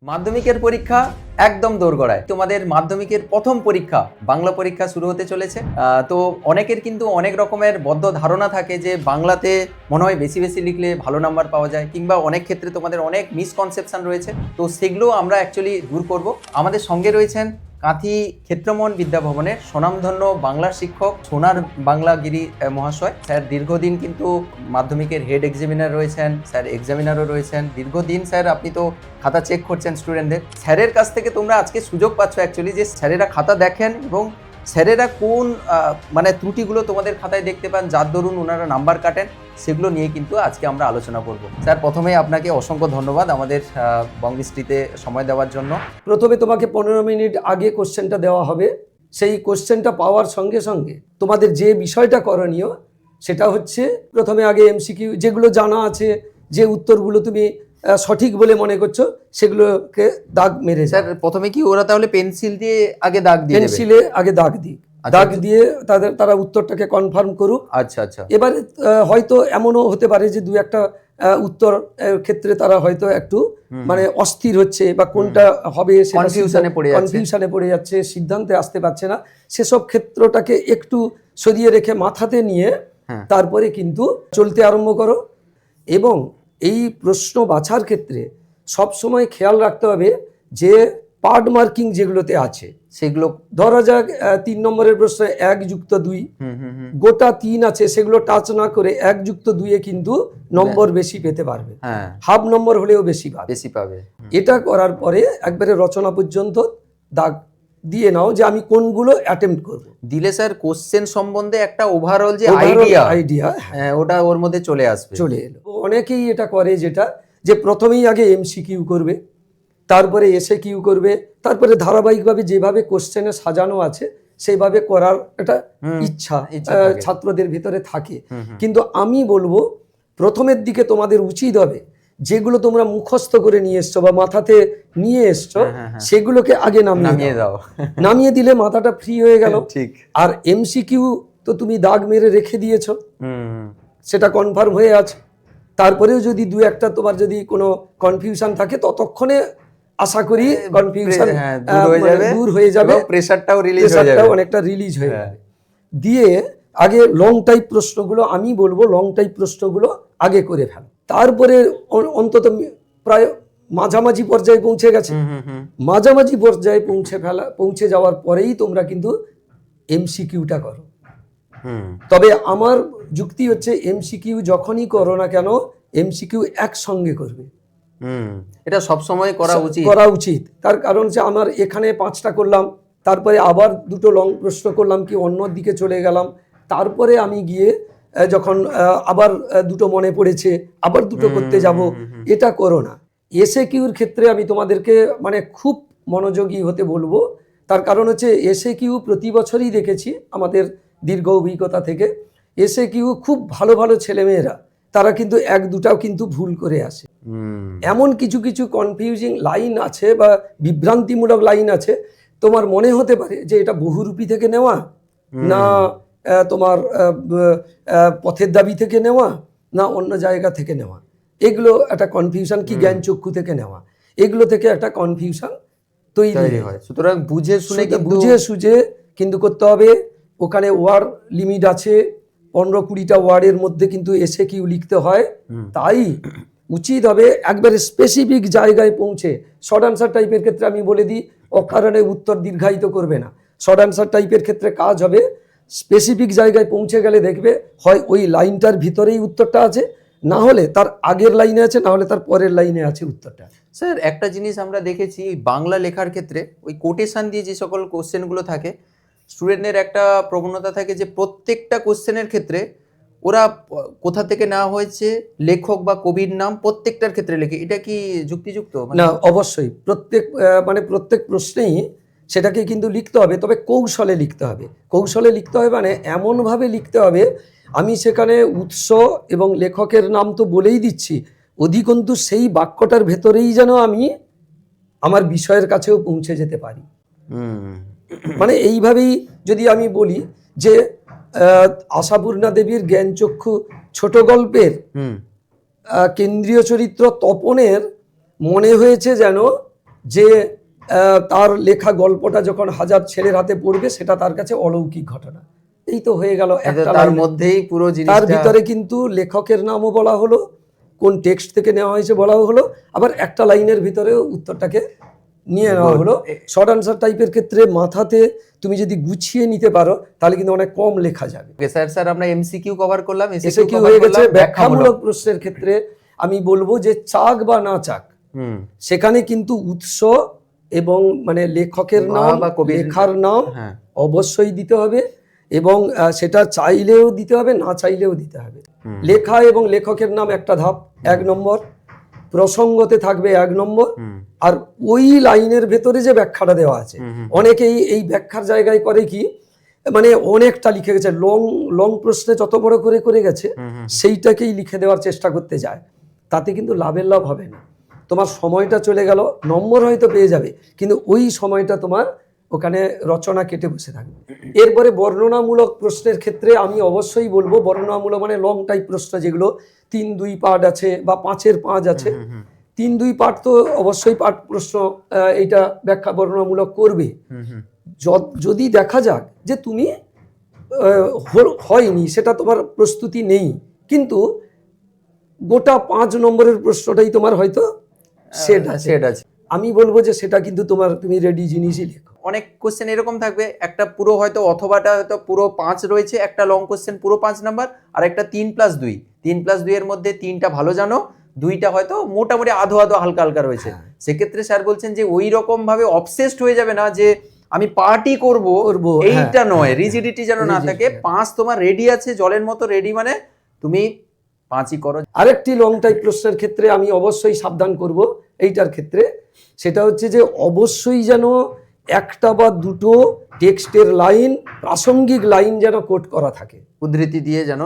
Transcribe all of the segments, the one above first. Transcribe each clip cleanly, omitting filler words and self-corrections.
মাধ্যমিকের পরীক্ষা একদম দোরগোড়ায়। তোমাদের মাধ্যমিকের প্রথম পরীক্ষা বাংলা পরীক্ষা শুরু হতে চলেছে। তো অনেকের কিন্তু অনেক রকমের বদ্ধ ধারণা থাকে যে বাংলাতে মনে হয় বেশি বেশি লিখলে ভালো নাম্বার পাওয়া যায়, কিংবা অনেক ক্ষেত্রে তোমাদের অনেক মিসকনসেপশন রয়েছে। তো সেগুলো আমরা অ্যাকচুয়ালি দূর করব। আমাদের সঙ্গে রয়েছেন কাঁথি ক্ষেত্রমোহন বিদ্যাভবনের স্বনামধন্য বাংলা শিক্ষক সোনার বাংলাগিরি মহাশয়। স্যার দীর্ঘদিন কিন্তু মাধ্যমিকের হেড এক্সামিনার রয়েছেন, স্যার এক্সামিনারও রয়েছেন দীর্ঘদিন। স্যার আপনি তো খাতা চেক করছেন স্টুডেন্টদের, স্যারের কাছ থেকে তোমরা আজকে সুযোগ পাচ্ছ অ্যাকচুয়ালি যে স্যারেরা খাতা দেখেন এবং স্যারেরা কোন মানে ত্রুটিগুলো তোমাদের খাতায় দেখতে পান যার দরুন ওনারা নাম্বার কাটেন, সেগুলো নিয়ে কিন্তু আজকে আমরা আলোচনা করব। স্যার প্রথমেই আপনাকে অসংখ্য ধন্যবাদ আমাদের বঙ্গশ্রীতে সময় দেওয়ার জন্য। প্রথমে তোমাকে 15 মিনিট আগে কোশ্চেনটা দেওয়া হবে। সেই কোশ্চেনটা পাওয়ার সঙ্গে সঙ্গে তোমাদের যে বিষয়টা করণীয় সেটা হচ্ছে প্রথমে আগে এমসিকিউ যেগুলো জানা আছে, যে উত্তরগুলো তুমি সঠিক বলে মনে করছো সেগুলোকে দাগ মেরে। স্যার প্রথমে কি ওরা তাহলে পেন্সিল দিয়ে আগে দাগ দিয়ে দেবে? পেন্সিলে আগে দাগ দিই, দাগ দিয়ে তারা উত্তরটাকে কনফার্ম করুক। আচ্ছা আচ্ছা। এবারে হয়তো এমনও হতে পারে যে দু একটা উত্তর ক্ষেত্রে তারা হয়তো একটু মানে অস্থির হচ্ছে বা কোনটা হবে কনফিউশনে পড়ে যাচ্ছে, সিদ্ধান্তে আসতে পারছে না। সেসব ক্ষেত্রটাকে একটু সরিয়ে রেখে মাথাতে নিয়ে তারপরে কিন্তু চলতে আরম্ভ করো। এবং এই প্রশ্ন বাছার ক্ষেত্রে সব সময় খেয়াল রাখতে হবে যে পার্ট মার্কিং যেগুলোতে আছে সেগুলো, ধরা যাক 3 নম্বরের প্রশ্ন 1+2, গোটা 3 আছে, সেগুলো টাচ না করে 1+2-এ কিন্তু নম্বর বেশি পেতে পারবে, হাফ নম্বর হলেও বেশি পাবে। এটা করার পরে একবারে রচনা পর্যন্ত দাগ দিয়ে নাও যে আমি কোনগুলো অ্যাটেম্প্ট করব। দিলে স্যার কোশ্চেন সম্বন্ধে একটা ওভারঅল যে আইডিয়া ওটা ওর মধ্যে চলে এলো। অনেকেই এটা করে যেটা যে প্রথমেই আগে এমসিকিউ করবে, তারপরে এসএকিউ করবে, তারপরে ধারাবাহিকভাবে যেভাবে কোশ্চেনে সাজানো আছে সেইভাবে করার একটা ইচ্ছা ছাত্রদের ভিতরে থাকে। কিন্তু আমি বলবো প্রথমের দিকে তোমাদের উচিত হবে যেগুলো তোমরা মুখস্থ করে নিয়ে এসছো বা মাথাতে নিয়ে এসছো সেগুলোকে আগে নামিয়ে দাও। নামিয়ে দিলে মাথাটা ফ্রি হয়ে গেল। ঠিক। আর এমসিকিউ তো তুমি দাগ মেরে রেখে দিয়েছো, সেটা কনফার্ম হয়ে আছে। তারপরেও যদি দু একটা তোমার যদি কোনো কনফিউশন থাকে ততক্ষণে আশা করি কনফিউশন দূর হয়ে যাবে, প্রেসারটাও অনেকটা রিলিজ হয়ে যাবে। দিয়ে আগে লং টাইপ প্রশ্নগুলো, আমি বলবো লং টাইপ প্রশ্নগুলো আগে করে ফেলো। তারপরে অন্তত প্রায় মাঝামাঝি পর্যায়ে পৌঁছে গেছে, মাঝামাঝি পর্যায়ে পৌঁছে যাওয়ার পরেই তোমরা কিন্তু এমসিকিউটা করো। তবে আমার যুক্তি হচ্ছে এমসিকিউ যখনই করো না কেন এমসিকিউ একসঙ্গে করবে। এটা সব সময় করা উচিত। তার কারণ যে আমার এখানে 5টা করলাম, তারপরে আবার 2টো লং প্রশ্ন করলাম কি অন্য দিকে চলে গেলাম, তারপরে আমি গিয়ে যখন আবার 2টো মনে পড়েছে আবার 2টো করতে যাব, এটা করো না। এসএকিউর ক্ষেত্রে আমি তোমাদেরকে মানে খুব মনোযোগী হতে বলবো। তার কারণ হচ্ছে এসএকিউ প্রতি বছরই দেখেছি আমাদের দীর্ঘ অভিজ্ঞতা থেকে, এসএকিউ খুব ভালো ভালো ছেলেমেয়েরা তারা কিন্তু 1-2টাও কিন্তু ভুল করে আসে। এমন কিছু কিছু কনফিউজিং লাইন আছে বা বিভ্রান্তিমূলক লাইন আছে, তোমার মনে হতে পারে যে এটা বহুরূপী থেকে নেওয়া না তোমার পথের দাবি থেকে নেওয়া না অন্য জায়গা থেকে নেওয়া। এগুলো একটা কনফিউশন, কি জ্ঞান চক্ষু থেকে নেওয়া, এগুলো থেকে একটা কনফিউশন তৈরি হয়। সুতরাং বুঝে সুঝে কিন্তু করতে হবে। ওখানে ওয়ার্ড লিমিট আছে, 15-20টা ওয়ার্ডের মধ্যে কিন্তু এসএকিউ লিখতে হয়। তাই উচিত হবে একবারে স্পেসিফিক জায়গায় পৌঁছে। শর্ট আনসার টাইপের ক্ষেত্রে আমি বলে দিই অকারণে উত্তর দীর্ঘায়িত করবে না। শর্ট আনসার টাইপের ক্ষেত্রে কাজ হবে স্পেসিফিক জায়গায় পৌঁছে গেলে দেখবে হয় ওই লাইনটার ভিতরেই উত্তরটা আছে, না হলে তার আগের লাইনে আছে, না হলে তার পরের লাইনে আছে উত্তরটা। স্যার একটা জিনিস আমরা দেখেছি বাংলা লেখার ক্ষেত্রে ওই কোটেশন দিয়ে যে সকল কোশ্চেনগুলো থাকে, স্টুডেন্টের একটা প্রবণতা থাকে যে প্রত্যেকটা কোশ্চেনের ক্ষেত্রে ওরা কোথা থেকে নেওয়া হয়েছে লেখক বা কবির নাম প্রত্যেকটার ক্ষেত্রে লেখে। এটা কি যুক্তিযুক্ত? না, অবশ্যই প্রত্যেক প্রশ্নেই সেটাকে কিন্তু লিখতে হবে, তবে কৌশলে লিখতে হবে। কৌশলে লিখতে হবে মানে এমনভাবে লিখতে হবে আমি সেখানে উৎস এবং লেখকের নাম তো বলেই দিচ্ছি, অধিকন্তু সেই বাক্যটার ভেতরেই যেন আমি আমার বিষয়ের কাছেও পৌঁছে যেতে পারি। মানে এইভাবেই যদি আমি বলি যে আশাপূর্ণা দেবীর জ্ঞানচক্ষু ছোট গল্পের কেন্দ্রীয় চরিত্র তপনের মনে হয়েছে যেন যে তার লেখা গল্পটা যখন হাজার ছেলের হাতে পড়বে সেটা তার কাছে অলৌকিক ঘটনা। এই তো হয়ে গেল একটা তার লাইনে। মধ্যেই পুরো তার জিনিসটা। ভিতরে কিন্তু লেখকের নামও বলা হলো, কোন টেক্সট থেকে নেওয়া হয়েছে বলা হলো, আবার একটা লাইনের ভিতরেও উত্তরটাকে নিয়ে নেওয়া হলো। শর্ট আনসার টাইপের ক্ষেত্রে মাথাতে তুমি যদি গুছিয়ে নিতে পারো তাহলে কিন্তু অনেক কম লেখা যাবে। স্যার আমরা এমসিকিউ কভার করলাম, এসে কি হয়ে গেছে ব্যাখ্যামূলক প্রশ্নের ক্ষেত্রে আমি বলবো যে চাক বা না চাক, সেখানে কিন্তু উৎস এবং মানে লেখকের নাম বা কবির লেখার নাম হ্যাঁ অবশ্যই দিতে হবে, এবং সেটা চাইলেও দিতে হবে, না চাইলেও দিতে হবে। লেখা এবং লেখকের নাম একটা ধাপ, 1 নম্বর। প্রসঙ্গতে থাকবে 1 নম্বর। আর ওই লাইনের ভেতরে যে ব্যাখ্যাটা দেওয়া আছে, অনেকেই এই ব্যাখ্যার জায়গায় করে কি, মানে অনেকটা লিখে গেছে, লং লং প্রশ্নে যত বড় করে করে গেছে সেইটাকেই লিখে দেওয়ার চেষ্টা করতে যায়, তাতে কিন্তু লাভের লাভ হবে না। তোমার সময়টা চলে গেল, নম্বর হয়তো পেয়ে যাবে, কিন্তু ওই সময়টা তোমার ওখানে রচনা কেটে বসে থাকবে। এরপরে বর্ণনামূলক প্রশ্নের ক্ষেত্রে আমি অবশ্যই বলবো, বর্ণনামূলক মানে লং টাইপ প্রশ্ন যেগুলো 3-2 পার্ট আছে বা 5-এর 5 আছে, 3-2 পার্ট তো অবশ্যই পাঠ প্রশ্ন এইটা ব্যাখ্যা বর্ণনামূলক করবে। যদি দেখা যাক যে তুমি হয়নি, সেটা তোমার প্রস্তুতি নেই, কিন্তু গোটা 5 নম্বরের প্রশ্নটাই তোমার হয়তো সেট আছে, আমি বলবো যে সেটা কিন্তু তুমি রেডি জিনিসই লেখো। অনেক কোশ্চেন এরকম থাকবে, একটা পুরো হয়তো অথবাটা হয়তো পুরো 5 রয়েছে, একটা লং কোশ্চেন পুরো 5 নাম্বার, আর একটা 3+2, 3+2 এর মধ্যে 3টা ভালো জানো, 2টা হয়তো মোটামুটি আধো আধো হালকা হালকা রয়েছে। সেক্ষেত্রে স্যার বলছেন যে ওই রকম ভাবে অবসেসড হয়ে যাবে না যে আমি পার্টি করব, এইটা নয়, রিজিডিটি যেন না থাকে। 5 তোমার রেডি আছে, জলের মতো রেডি, মানে তুমি 5ই করো। আরেকটি লং টাইপ প্রশ্নের ক্ষেত্রে আমি অবশ্যই সাবধান করব এইটার ক্ষেত্রে, সেটা হচ্ছে যে অবশ্যই যেন একটা বা দুটো টেক্সটের লাইন, প্রাসঙ্গিক লাইন যেন কোট করা থাকে, উদ্ধৃতি দিয়ে যেন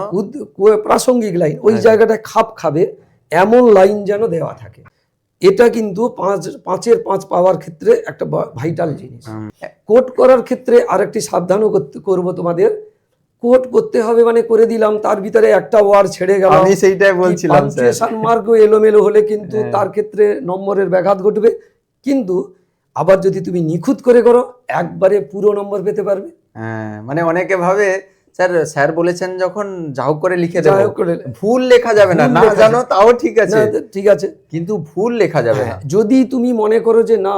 প্রাসঙ্গিক লাইন ওই জায়গাটায় খাপ খাবে এমন লাইন যেন দেওয়া থাকে। এটা কিন্তু 5-এর 5 পাওয়ার ক্ষেত্রে একটা ভাইটাল জিনিস। কোট করার ক্ষেত্রে আরেকটি সাবধানও করব তোমাদের, কোট করতে হবে মানে করে দিলাম, তার ভিতরে একটা ওয়ার্ড ছেড়ে গেল, আমি সেইটাই বলছিলাম। পাঞ্চুয়েশন মার্কও এলোমেলো হলে কিন্তু তার ক্ষেত্রে নম্বরের ব্যাঘাত ঘটবে। কিন্তু আবার যদি তুমি নিখুঁত করে করো, একবারে পুরো নম্বর পেতে পারবে। হ্যাঁ, মানে অনেকে ভাবে স্যার বলেছেন যখন যাও করে লিখে দেব, যাই হোক করে ভুল লেখা যাবে না, না জানো তাও ঠিক আছে, ঠিক আছে, কিন্তু ভুল লেখা যাবে না। যদি তুমি মনে করো যে না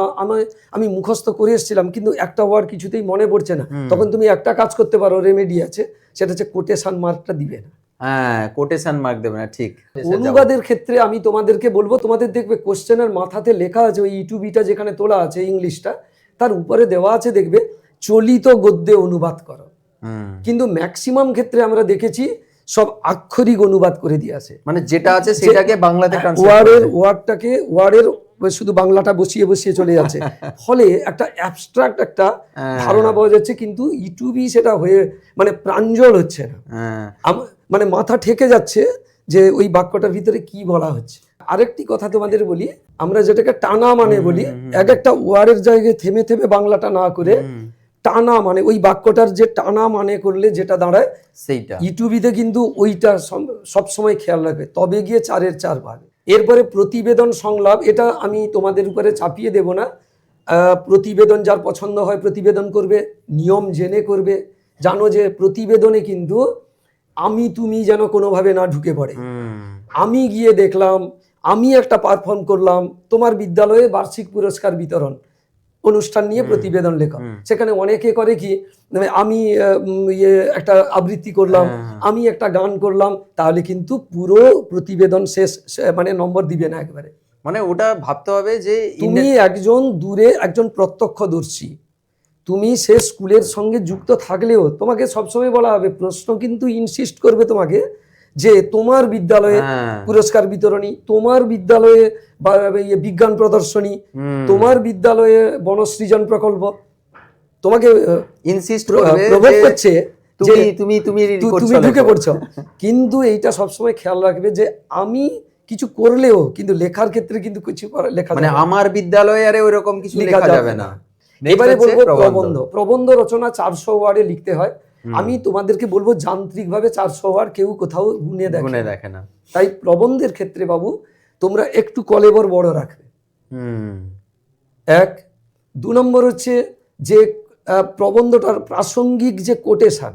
আমি মুখস্থ করে এসেছিলাম কিন্তু একটা ওয়ার্ড কিছুতেই মনে পড়ছে না, তখন তুমি একটা কাজ করতে পারো, রেমেডি আছে, সেটা হচ্ছে কোটেশন মার্কটা দিবে না। হ্যাঁ, কোটেশন মার্ক দেবে না, ঠিক। অনুবাদের ক্ষেত্রে আমি তোমাদেরকে বলবো, তোমাদের দেখবে কোশ্চেনের মাথাতে লেখা আছে, ওই ইটুবিটা যেখানে তোলা আছে ইংলিশটা, তার উপরে দেওয়া আছে দেখবে চলিত গদ্যে অনুবাদ করো, কিন্তু ম্যাক্সিমাম ক্ষেত্রে আমরা দেখেছি সব আক্ষরিক অনুবাদ করে দিয়ে আসে, মানে যেটা আছে সেটাকে বাংলাতে ওয়ার্ডের শুধু বাংলাটা বসিয়ে বসিয়ে চলে যাচ্ছে, ফলে একটা অ্যাবস্ট্রাক্ট একটা ধারণা পাওয়া যাচ্ছে, কিন্তু ইউটিউবই সেটা হয়ে মানে প্রাঞ্জল হচ্ছে না, মানে মাথা ঠেকে যাচ্ছে যে ওই বাক্যটার ভিতরে কি বলা হচ্ছে। আরেকটি কথা তোমাদের বলি, আমরা যেটাকে টানা মানে বলি, এক একটা ওয়ার্ডের জায়গায় থেমে থেমে বাংলাটা না করে টানা মানে, ওই বাক্যটার যে টানা মানে করলে যেটা দাঁড়ায় সেইটা ইউটিউবিতে কিন্তু ওইটা সবসময় খেয়াল রাখবে, তবে গিয়ে 4-এর 4 পাবে। এরপরে প্রতিবেদন সংলাপ, এটা আমি তোমাদের উপরে চাপিয়ে দেব না, প্রতিবেদন যার পছন্দ হয় প্রতিবেদন করবে, নিয়ম জেনে করবে। জানো যে প্রতিবেদনে কিন্তু আমি তুমি যেন কোনোভাবে না ঢুকে পড়ে। আমি গিয়ে দেখলাম, আমি একটা পারফর্ম করলাম, তোমার বিদ্যালয়ে বার্ষিক পুরস্কার বিতরণ অনুষ্ঠান নিয়ে প্রতিবেদন লেখা, সেখানে অনেকে করে কি, আমি একটা আবৃত্তি করলাম, আমি একটা গান করলাম, তাহলে কিন্তু পুরো প্রতিবেদন শেষ, মানে নম্বর দিবে না একবারে। মানে ওটা ভাবতে হবে যে তুমি একজন দূরে একজন প্রত্যক্ষদর্শী, তুমি সে স্কুলের সঙ্গে যুক্ত থাকলেও তোমাকে সবসময় বলা হবে, প্রশ্ন কিন্তু ইনসিস্ট করবে তোমাকে যে তোমার বিদ্যালয়ে পুরস্কার বিতরণী, তোমার বিদ্যালয়ে বিজ্ঞান প্রদর্শনী, তোমার বিদ্যালয়ে বনসৃজন প্রকল্প, তোমাকে ইনসিস্ট প্রভোগ করছে যে তুমি ঢুকে পড়ছো। কিন্তু এইটা সবসময় খেয়াল রাখবে যে আমি কিছু করলেও কিন্তু লেখার ক্ষেত্রে কিন্তু কিছু লেখা, মানে আমার বিদ্যালয়ে আরে ওইরকম কিছু লেখা যাবে না। এবারে বলবো প্রবন্ধ রচনা 400 ওয়ার্ডে লিখতে হয়। আমি তোমাদেরকে বলবো যান্ত্রিকভাবে 400 ওয়ার্ড কেউ কোথাও গুনে দেখে না, তাই প্রবন্ধের ক্ষেত্রে বাবু তোমরা একটু কলেবর বড় রাখবে। এক। 2 নম্বর হচ্ছে যে প্রবন্ধটার প্রাসঙ্গিক যে কোটেশন,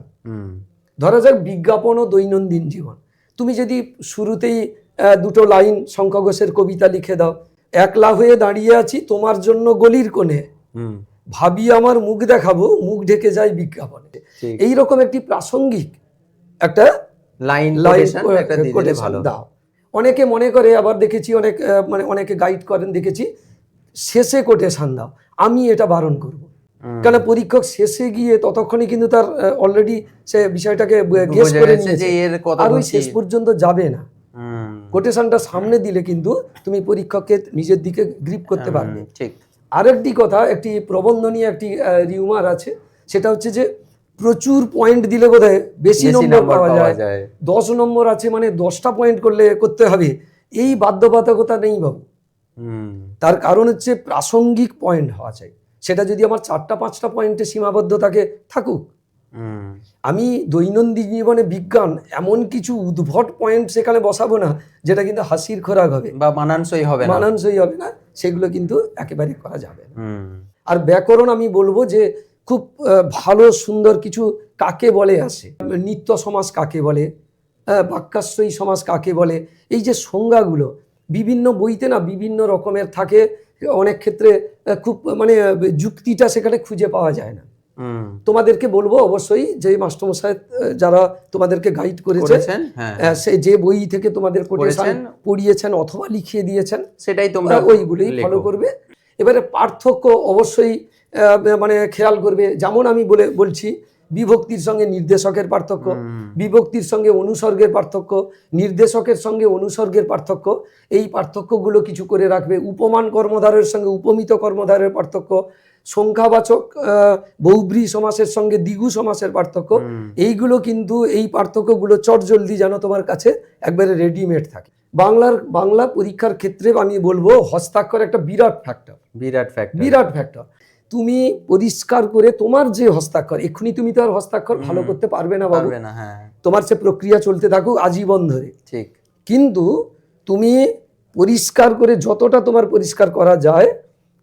ধরা যাক বিজ্ঞাপন ও দৈনন্দিন জীবন, তুমি যদি শুরুতেই দুটো লাইন শঙ্খ ঘোষের কবিতা লিখে দাও, একলা হয়ে দাঁড়িয়ে আছি তোমার জন্য গলির কোণে, ভাবি আমার মুখ দেখাবো, মুখ ঢেকে যায় বিজ্ঞাপনে, এইরকম একটি প্রাসঙ্গিক একটা লাইন কোটেশন দাও। অনেকে মনে করে, আবার দেখেছি অনেক মানে অনেকে গাইড করেন দেখেছি, শেষে কোটেশন দাও, আমি এটা বারণ করব। কারণ পরীক্ষক শেষে গিয়ে ততক্ষণে কিন্তু তার অলরেডি সে বিষয়টাকে গেস করে নিয়েছে, আর ওই শেষ পর্যন্ত যাবে না। কোটেশনটা সামনে দিলে কিন্তু তুমি পরীক্ষককে নিজের দিকে গ্রিপ করতে পারবে। ঠিক। আরেকটি কথা, একটি প্রবন্ধ নিয়ে একটি রিউমার আছে, সেটা হচ্ছে যে প্রচুর পয়েন্ট দিলে বোধহয় বেশি নম্বর পাওয়া যায়। 10 নম্বর আছে মানে 10টা পয়েন্ট করতে হবে, এই বাধ্যবাধকতা নেই বাবু। তার কারণ হচ্ছে প্রাসঙ্গিক পয়েন্ট হওয়া চাই। সেটা যদি আমার 4টা 5টা পয়েন্টে সীমাবদ্ধ থাকুক। আমি দৈনন্দিন জীবনে বিজ্ঞান এমন কিছু উদ্ভট পয়েন্ট সেখানে বসাবো না যেটা কিন্তু হাসির খোরাক হবে বা মানানসই হবে না, সেগুলো কিন্তু একেবারে করা যাবে না। আর ব্যাকরণ আমি বলবো যে খুব ভালো সুন্দর কিছু কাকে বলে আসে, নিত্য সমাস কাকে বলে, বাক্যাশ্রয়ী সমাস কাকে বলে, এই যে সংজ্ঞাগুলো বিভিন্ন বইতে না বিভিন্ন রকমের থাকে, অনেক ক্ষেত্রে খুব মানে যুক্তিটা সেখানে খুঁজে পাওয়া যায় না। তোমাদেরকে বলবো অবশ্যই যে মাস্টারমশাই যারা তোমাদেরকে গাইড করেছেন, সেই যে বই থেকে তোমাদের কোটেশন পড়িয়েছেন অথবা লিখিয়ে দিয়েছেন, সেটাই তোমরা ওইগুলোই ফলো করবে। এবারে পার্থক্য অবশ্যই মানে খেয়াল করবে। যেমন আমি বলছি, বিভক্তির সঙ্গে নির্দেশকের পার্থক্য, বিভক্তির সঙ্গে অনুসর্গের পার্থক্য, নির্দেশকের সঙ্গে অনুসর্গের পার্থক্য, এই পার্থক্যগুলো কিছু করে রাখবে। উপমান কর্মধারের সঙ্গে উপমিত কর্মধারের পার্থক্য, সংখ্যাবাচক বহুব্রী সমাসের সঙ্গে দ্বিগু সমাসের পার্থক্য, এইগুলো কিন্তু এই পার্থক্যগুলো চটজলদি যেন তোমার কাছে একবারে রেডিমেড থাকে। বাংলা পরীক্ষার ক্ষেত্রে আমি বলবো হস্তাক্ষর একটা বিরাট ফ্যাক্টর। তুমি পরিষ্কার করে তোমার যে হস্তাক্ষর, এক্ষুনি তুমি তো আর হস্তাক্ষর ভালো করতে পারবে না বাবু, তোমার সে প্রক্রিয়া চলতে থাকুক আজীবন ধরে। ঠিক। কিন্তু তুমি পরিষ্কার করে, যতটা তোমার পরিষ্কার করা যায়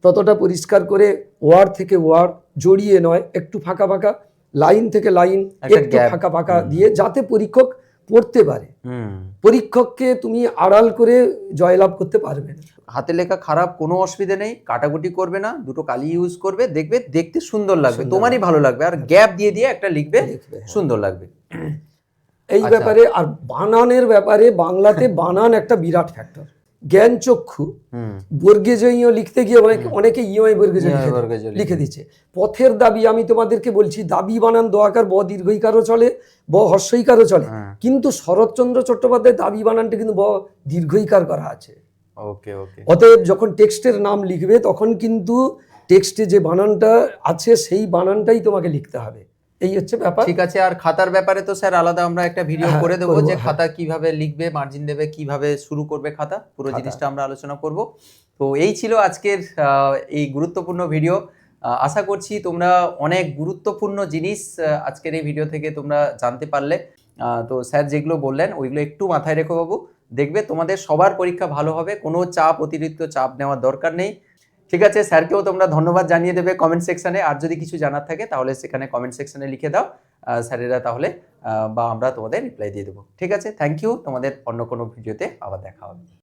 ততটা পরিষ্কার করে, ওয়ার্ড থেকে ওয়ার্ড জড়িয়ে নয়, একটু ফাঁকা ফাঁকা, লাইন থেকে লাইন একটু ফাঁকা ফাঁকা দিয়ে, যাতে পরীক্ষক পড়তে পারে। পরীক্ষককে তুমি আড়াল করে জয়লাভ করতে পারবে না। হাতে লেখা খারাপ, কোনো অসুবিধা নেই, কাটাকুটি করবে না, দুটো কালি ইউজ করবে, দেখবে দেখতে সুন্দর লাগবে, তোমারই ভালো লাগবে, আর গ্যাপ দিয়ে একটা লিখবে, সুন্দর লাগবে। এই ব্যাপারে আর বানানের ব্যাপারে, বাংলাতে বানান একটা বিরাট ফ্যাক্টর। জ্ঞান চক্ষু বর্গে জয় লিখতে গিয়ে অনেকে ইয় বর্গে লিখে দিচ্ছে। পথের দাবি, আমি তোমাদেরকে বলছি, দাবি বানান দোয়াকার ব দীর্ঘইকারও চলে, ব হর্ষইকারও চলে, কিন্তু শরৎচন্দ্র চট্টোপাধ্যায় দাবি বানানটা কিন্তু ব দীর্ঘইকার করা আছে। অতএব যখন টেক্সটের নাম লিখবে তখন কিন্তু টেক্সটে যে বানানটা আছে সেই বানানটাই তোমাকে লিখতে হবে। এই হচ্ছে ব্যাপার। ঠিক আছে। আর খাতার ব্যাপারে তো স্যার আলাদা আমরা একটা ভিডিও করে দেবো, যে খাতা কিভাবে লিখবে, মার্জিন দেবে, কিভাবে শুরু করবে খাতা, পুরো জিনিসটা আমরা আলোচনা করব। তো এই ছিল আজকের এই গুরুত্বপূর্ণ ভিডিও। আশা করছি তোমরা অনেক গুরুত্বপূর্ণ জিনিস আজকের এই ভিডিও থেকে তোমরা জানতে পারলে। তো স্যার যেগুলো বললেন ওইগুলো একটু মাথায় রেখো বাবু, দেখবে তোমাদের সবার পরীক্ষা ভালো হবে, কোনো চাপ, অতিরিক্ত চাপ নেওয়ার দরকার নেই। ঠিক আছে, স্যারকেও তোমরা ধন্যবাদ জানিয়ে দেবে কমেন্ট সেকশনে। আর যদি কিছু জানার থাকে তাহলে সেখানে কমেন্ট সেকশনে লিখে দাও, স্যারেরা তাহলে বা আমরা তোমাদের রিপ্লাই দিয়ে দেবো। ঠিক আছে, থ্যাংক ইউ। তোমাদের অন্য কোনো ভিডিওতে আবার দেখা হবে।